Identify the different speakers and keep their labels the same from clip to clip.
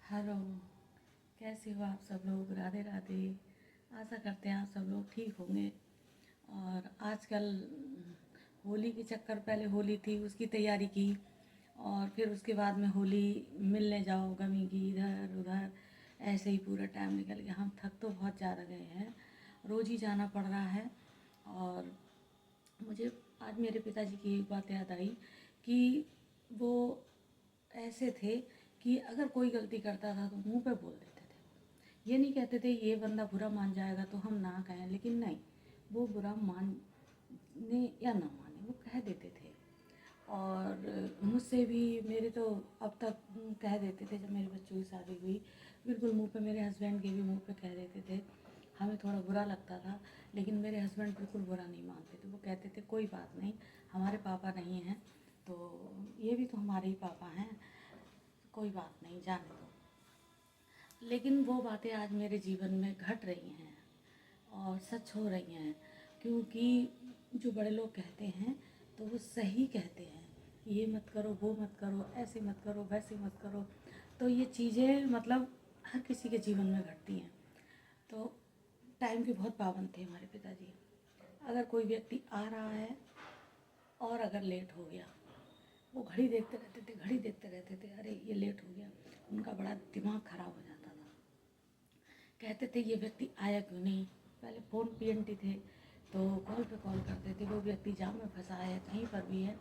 Speaker 1: Hello. कैसे हो आप सब लोग? राधे राधे। आशा करते हैं आप सब लोग ठीक होंगे। और आजकल होली के चक्कर, पहले होली थी उसकी तैयारी की, और फिर उसके बाद में होली मिलने जाओ, गमी की इधर उधर, ऐसे ही पूरा टाइम निकल गया। हम थक तो बहुत ज़्यादा गए हैं, रोज़ ही जाना पड़ रहा है। और मुझे आज मेरे पिताजी की एक बात याद आई कि वो ऐसे थे कि अगर कोई गलती करता था तो मुंह पे बोल देते थे। ये नहीं कहते थे ये बंदा बुरा मान जाएगा तो हम ना कहें, लेकिन नहीं, वो बुरा माने या ना माने वो कह देते थे। और मुझसे भी, मेरे तो अब तक कह देते थे। जब मेरे बच्चों की शादी हुई, बिल्कुल मुंह पे, मेरे हस्बैंड के भी मुंह पे कह देते थे। हमें थोड़ा बुरा लगता था, लेकिन मेरे हस्बैंड बिल्कुल बुरा नहीं मानते थे। वो कहते थे कोई बात नहीं, हमारे पापा नहीं हैं तो ये भी तो हमारे ही पापा हैं, कोई बात नहीं, जाने दो। लेकिन वो बातें आज मेरे जीवन में घट रही हैं और सच हो रही हैं, क्योंकि जो बड़े लोग कहते हैं तो वो सही कहते हैं। ये मत करो, वो मत करो, ऐसे मत करो, वैसे मत करो। तो ये चीज़ें मतलब हर किसी के जीवन में घटती हैं। तो टाइम के बहुत पाबंद थे हमारे पिताजी। अगर कोई व्यक्ति आ रहा है और अगर लेट हो गया, वो घड़ी देखते रहते थे, घड़ी देखते रहते थे, अरे ये लेट हो गया। उनका बड़ा दिमाग ख़राब हो जाता था। कहते थे ये व्यक्ति आया क्यों नहीं। पहले फ़ोन पीएनटी थे तो कॉल पे कॉल करते थे, वो व्यक्ति जाम में फंसा है, कहीं पर भी है,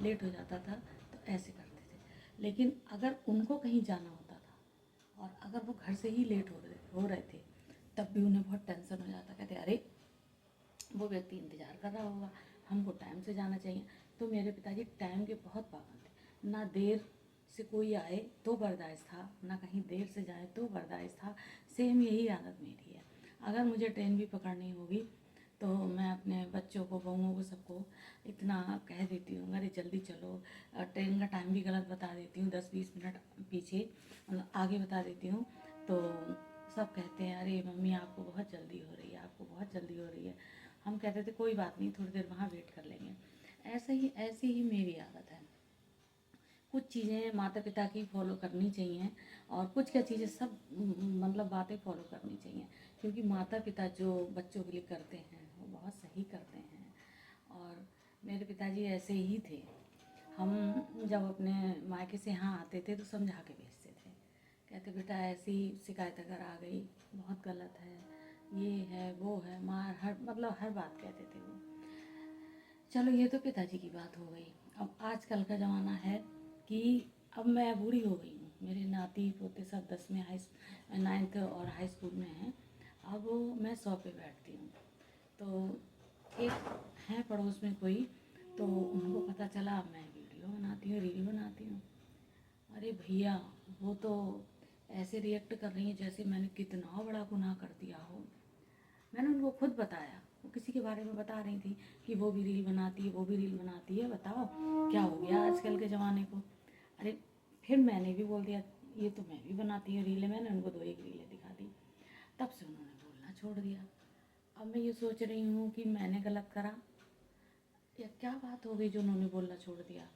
Speaker 1: लेट हो जाता था तो ऐसे करते थे। लेकिन अगर उनको कहीं जाना होता था और अगर वो घर से ही लेट हो रहे थे, तब भी उन्हें बहुत टेंशन हो जाता। कहते अरे वो व्यक्ति इंतज़ार कर रहा होगा, हमको टाइम से जाना चाहिए। तो मेरे पिताजी टाइम के बहुत पाबंद थे। ना देर से कोई आए तो बर्दाश्त था, ना कहीं देर से जाए तो बर्दाश्त था। सेम यही आदत मेरी है। अगर मुझे ट्रेन भी पकड़नी होगी तो मैं अपने बच्चों को, बहुओं को, सबको इतना कह देती हूँ, अरे जल्दी चलो। ट्रेन का टाइम भी गलत बता देती हूँ, 10-20 मिनट पीछे, मतलब आगे बता देती हूँ। तो सब कहते हैं अरे मम्मी आपको बहुत जल्दी हो रही है, आपको बहुत जल्दी हो रही है। हम कहते थे कोई बात नहीं, थोड़ी देर वहाँ वेट कर लेंगे। ऐसे ही मेरी आदत है। कुछ चीज़ें माता पिता की फॉलो करनी चाहिए, और कुछ क्या चीज़ें सब मतलब बातें फॉलो करनी चाहिए, क्योंकि माता पिता जो बच्चों के लिए करते हैं वो बहुत सही करते हैं। और मेरे पिताजी ऐसे ही थे। हम जब अपने मायके से यहाँ आते थे तो समझा के भेजते थे। कहते बेटा ऐसी शिकायत अगर आ गई, बहुत गलत है, ये है वो है, मार, हर मतलब हर बात कहते थे वो। चलो ये तो पिताजी की बात हो गई। अब आजकल का ज़माना है कि अब मैं बूढ़ी हो गई हूँ, मेरे नाती पोते सब 10वीं 9th और हाई स्कूल में हैं। अब मैं 100 पे बैठती हूँ। तो एक है पड़ोस में कोई, तो उनको पता चला मैं वीडियो बनाती हूँ, रील बनाती हूँ। अरे भैया, वो तो ऐसे रिएक्ट कर रही हैं जैसे मैंने कितना बड़ा गुनाह कर दिया हो। मैंने उनको खुद बताया, वो किसी के बारे में बता रही थी कि वो भी रील बनाती है, वो भी रील बनाती है, बताओ क्या हो गया आजकल के ज़माने को। अरे फिर मैंने भी बोल दिया ये तो मैं भी बनाती हूँ रीलें। मैंने उनको 2 एक रीलें दिखा दी, तब से उन्होंने बोलना छोड़ दिया। अब मैं ये सोच रही हूँ कि मैंने गलत करा या क्या बात हो गई जो उन्होंने बोलना छोड़ दिया।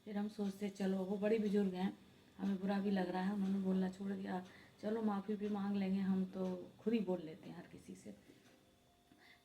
Speaker 1: फिर हम सोचते चलो वो बड़ी बुजुर्ग हैं, हमें बुरा भी लग रहा है, उन्होंने बोलना छोड़ दिया, चलो माफ़ी भी मांग लेंगे, हम तो खुद ही बोल लेते हैं हर किसी से।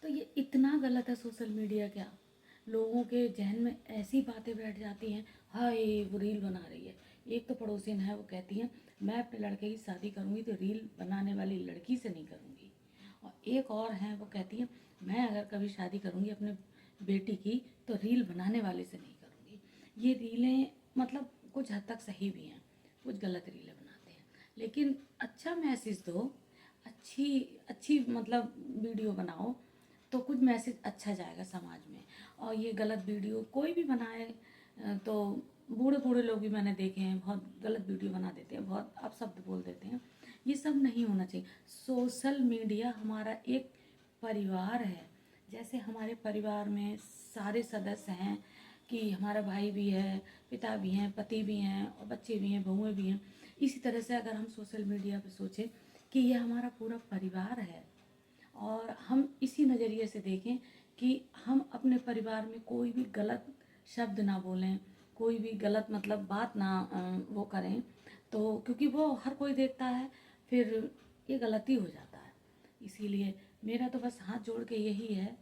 Speaker 1: तो ये इतना गलत है सोशल मीडिया। क्या लोगों के जहन में ऐसी बातें बैठ जाती हैं, हाय वो रील बना रही है। एक तो पड़ोसिन है, वो कहती हैं मैं अपने लड़के की शादी करूँगी तो रील बनाने वाली लड़की से नहीं करूँगी। और एक और हैं, वो कहती हैं मैं अगर कभी शादी करूँगी अपने बेटी की तो रील बनाने वाले से नहीं करूँगी। ये रीलें मतलब कुछ हद तक सही भी हैं, कुछ गलत रीलें बनाते हैं, लेकिन अच्छा मैसेज दो, अच्छी अच्छी मतलब वीडियो बनाओ तो कुछ मैसेज अच्छा जाएगा समाज में। और ये गलत वीडियो कोई भी बनाए, तो बूढ़े बूढ़े लोग भी मैंने देखे हैं बहुत गलत वीडियो बना देते हैं, बहुत अपशब्द बोल देते हैं। ये सब नहीं होना चाहिए। सोशल मीडिया हमारा एक परिवार है, जैसे हमारे परिवार में सारे सदस्य हैं, कि हमारा भाई भी है, पिता भी हैं, पति भी हैं, और बच्चे भी हैं, बहुएं भी हैं। इसी तरह से अगर हम सोशल मीडिया पे सोचें कि ये हमारा पूरा परिवार है, और हम इसी नज़रिए से देखें कि हम अपने परिवार में कोई भी गलत शब्द ना बोलें, कोई भी गलत मतलब बात ना वो करें, तो क्योंकि वो हर कोई देखता है, फिर ये गलती हो जाता है। इसीलिए मेरा तो बस हाथ जोड़ के यही है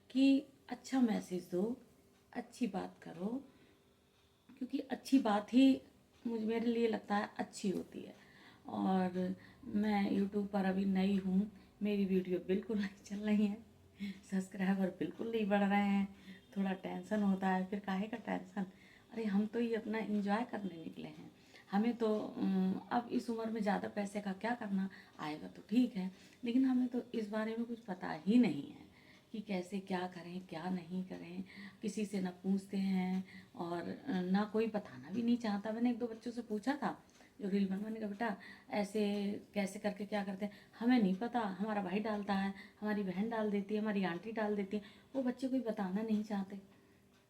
Speaker 1: कि अच्छा मैसेज दो, अच्छी बात करो, क्योंकि अच्छी बात ही मुझे मेरे लिए लगता है अच्छी होती है। और मैं यूट्यूब पर अभी नई हूँ, मेरी वीडियो बिल्कुल नहीं चल रही है, सब्सक्राइबर बिल्कुल नहीं बढ़ रहे हैं, थोड़ा टेंशन होता है। फिर काहे का टेंशन, अरे हम तो ये अपना एंजॉय करने निकले हैं, हमें तो अब इस उम्र में ज़्यादा पैसे का क्या करना, आएगा तो ठीक है, लेकिन हमें तो इस बारे में कुछ पता ही नहीं है कि कैसे क्या करें क्या नहीं करें। किसी से ना पूछते हैं और ना कोई बताना भी नहीं चाहता। मैंने एक दो बच्चों से पूछा था जो रील बनवाने का, बेटा ऐसे कैसे करके क्या करते हैं, हमें नहीं पता, हमारा भाई डालता है, हमारी बहन डाल देती है, हमारी आंटी डाल देती है, वो बच्चे कोई बताना नहीं चाहते।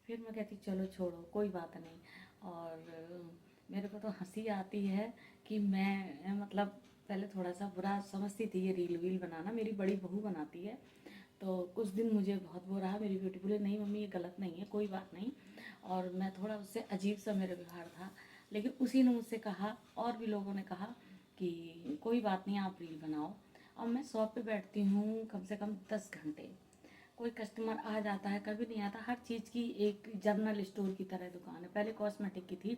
Speaker 1: फिर मैं कहती चलो छोड़ो कोई बात नहीं। और मेरे को तो हंसी आती है कि मैं मतलब पहले थोड़ा सा बुरा समझती थी ये रील वील बनाना, मेरी बड़ी बहू बनाती है, तो कुछ दिन मुझे बहुत वो रहा, मेरी बेटी बोले नहीं मम्मी ये गलत नहीं है, कोई बात नहीं। और मैं थोड़ा उससे अजीब सा मेरा व्यवहार था, लेकिन उसी ने मुझसे कहा और भी लोगों ने कहा कि कोई बात नहीं आप रील बनाओ। अब मैं शॉप पे बैठती हूँ कम से कम 10 घंटे, कोई कस्टमर आ जाता है कभी नहीं आता। हर चीज़ की एक जनरल स्टोर की तरह दुकान है, पहले कॉस्मेटिक की थी,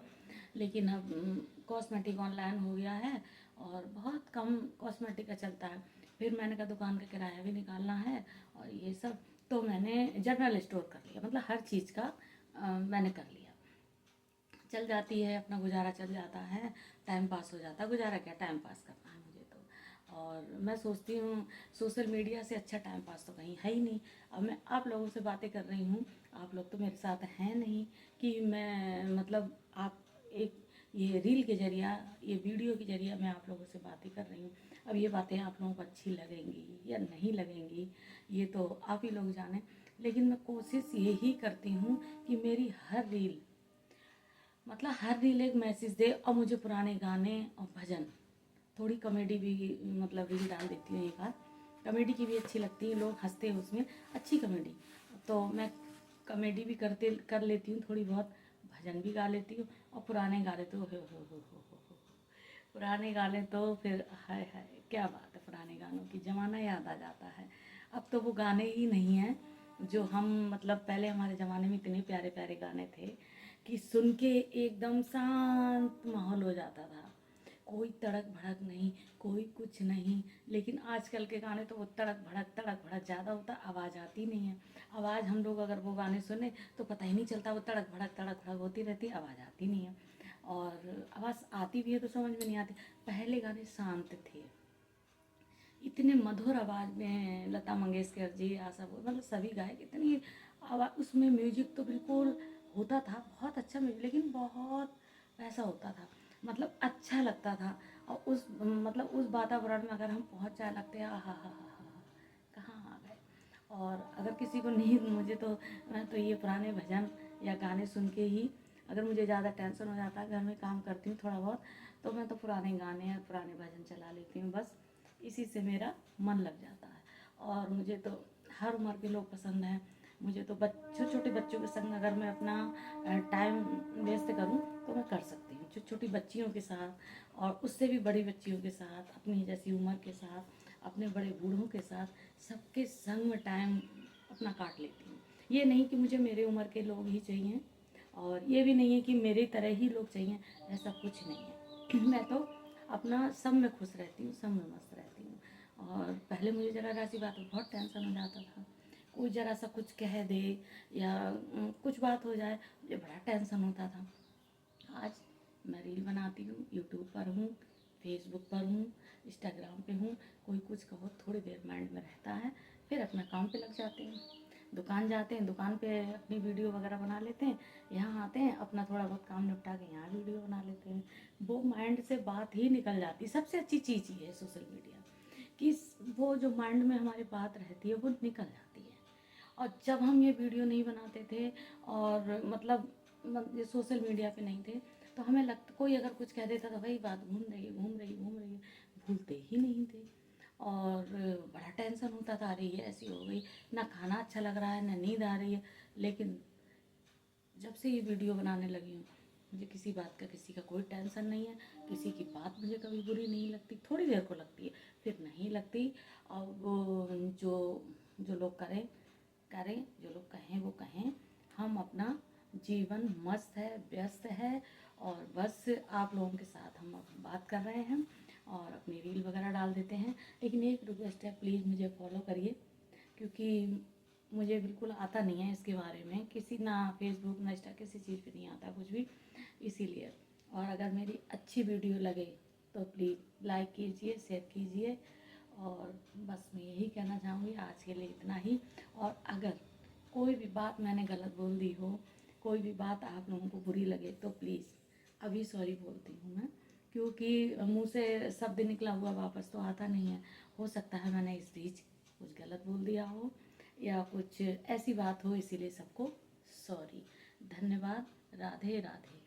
Speaker 1: लेकिन अब कॉस्मेटिक ऑनलाइन हो गया है और बहुत कम कॉस्मेटिक का चलता है। फिर मैंने कहा दुकान का किराया भी निकालना है और ये सब, तो मैंने जनरल स्टोर कर लिया, मतलब हर चीज़ का मैंने कर लिया। चल जाती है, अपना गुजारा चल जाता है, टाइम पास हो जाता है। गुजारा क्या, टाइम पास करना है मुझे तो। और मैं सोचती हूँ सोशल मीडिया से अच्छा टाइम पास तो कहीं है ही नहीं। अब मैं आप लोगों से बातें कर रही हूँ, आप लोग तो मेरे साथ हैं नहीं कि मैं मतलब आप एक ये रील के जरिया, ये वीडियो के जरिया मैं आप लोगों से बातें कर रही हूँ। अब ये बातें आप लोगों को अच्छी लगेंगी या नहीं लगेंगी ये तो आप ही लोग जाने, लेकिन मैं कोशिश यही करती हूँ कि मेरी हर रील, मतलब हर रील एक मैसेज दे। और मुझे पुराने गाने और भजन, थोड़ी कॉमेडी भी, मतलब रील डाल देती हूँ एक आध, कॉमेडी की भी अच्छी लगती है, लोग हंसते हैं उसमें, अच्छी कॉमेडी, तो मैं कॉमेडी भी कर लेती हूँ थोड़ी बहुत, भजन भी गा लेती हूँ। और पुराने गाने तो हो पुराने गाने तो फिर हाय हाय क्या बात है, पुराने गानों की ज़माना याद आ जाता है। अब तो वो गाने ही नहीं हैं जो हम, मतलब पहले हमारे ज़माने में इतने प्यारे प्यारे गाने थे कि सुन के एकदम शांत माहौल हो जाता था, कोई तड़क भड़क नहीं, कोई कुछ नहीं। लेकिन आजकल के गाने तो वो तड़क भड़क ज़्यादा होता, आवाज़ आती नहीं है। आवाज़ हम लोग अगर वो गाने सुने तो पता ही नहीं चलता, वो तड़क भड़क होती रहती, आवाज़ आती नहीं है। और आवाज़ आती भी है तो समझ में नहीं आती। पहले गाने शांत थे, इतने मधुर आवाज़ में लता मंगेशकर जी, आशा मतलब सभी गायक, इतनी आवाज़ उसमें, म्यूजिक तो बिल्कुल होता था, बहुत अच्छा म्यूजिक, लेकिन बहुत वैसा होता था, मतलब अच्छा लगता था। और उस मतलब उस वातावरण में अगर हम पहुंच जाए, लगते हैं हा कहाँ आ गए। और अगर किसी को नींद, मुझे तो, मैं तो ये पुराने भजन या गाने सुन के ही, अगर मुझे ज़्यादा टेंशन हो जाता है, घर में काम करती हूँ थोड़ा बहुत, तो मैं तो पुराने गाने या पुराने भजन चला लेती हूँ, बस इसी से मेरा मन लग जाता है। और मुझे तो हर उम्र के लोग पसंद हैं। मुझे तो छोटे छोटे बच्चों के संग अगर मैं अपना टाइम वेस्ट करूं तो मैं कर सकती हूँ, छोटी छोटी बच्चियों के साथ और उससे भी बड़ी बच्चियों के साथ, अपनी जैसी उम्र के साथ, अपने बड़े बूढ़ों के साथ, सबके संग में टाइम अपना काट लेती हूँ। ये नहीं कि मुझे मेरे उम्र के लोग ही चाहिए, और ये भी नहीं है कि मेरी तरह ही लोग चाहिए, ऐसा कुछ नहीं है। मैं तो अपना सब में खुश रहती हूँ, सब में मस्त रहती हूँ। और पहले मुझे ज़रा सी बात में बहुत टेंशन हो जाता था, कोई ज़रा सा कुछ कह दे या कुछ बात हो जाए, मुझे बड़ा टेंशन होता था। आज मैं रील बनाती हूँ, यूट्यूब पर हूँ, फेसबुक पर हूँ, इंस्टाग्राम पे हूँ, कोई कुछ कहो थोड़ी देर माइंड में रहता है, फिर अपना काम पे लग जाते हैं। दुकान जाते हैं, दुकान पे अपनी वीडियो वगैरह बना लेते हैं, यहाँ आते हैं अपना थोड़ा बहुत काम निपटा के यहाँ वीडियो बना लेते हैं। वो माइंड से बात ही निकल जाती है। सबसे अच्छी चीज़ ये है सोशल मीडिया कि वो जो माइंड में हमारी बात रहती है वो निकल जाती है। और जब हम ये वीडियो नहीं बनाते थे और मतलब ये सोशल मीडिया पे नहीं थे, तो हमें लगता, कोई अगर कुछ कह देता था, वही बात घूम रही है घूम रही है घूम रही है, भूलते ही नहीं थे। और बड़ा टेंशन होता था, अरे ये ऐसी हो गई, ना खाना अच्छा लग रहा है ना नींद आ रही है। लेकिन जब से ये वीडियो बनाने लगी हूँ, मुझे किसी बात का किसी का कोई टेंशन नहीं है, किसी की बात मुझे कभी बुरी नहीं लगती, थोड़ी देर को लगती है फिर नहीं लगती। और वो जो जो लोग करें करें, जो लोग कहें वो कहें, हम अपना जीवन मस्त है, व्यस्त है, और बस आप लोगों के साथ हम अब बात कर रहे हैं और अपनी रील वगैरह डाल देते हैं। लेकिन एक रिक्वेस्ट है, प्लीज़ मुझे फॉलो करिए, क्योंकि मुझे बिल्कुल आता नहीं है इसके बारे में, किसी ना फेसबुक ना इंस्टा किसी चीज़ पे नहीं आता कुछ भी, इसीलिए। और अगर मेरी अच्छी वीडियो लगे तो प्लीज़ लाइक कीजिए, शेयर कीजिए, और बस मैं यही कहना चाहूँगी आज के लिए इतना ही। और अगर कोई भी बात मैंने गलत बोल दी हो, कोई भी बात आप लोगों को बुरी लगे तो प्लीज़ अभी सॉरी बोलती हूँ मैं, क्योंकि मुंह से शब्द निकला हुआ वापस तो आता नहीं है। हो सकता है मैंने इस बीच कुछ गलत बोल दिया हो या कुछ ऐसी बात हो, इसीलिए सबको सॉरी। धन्यवाद। राधे राधे।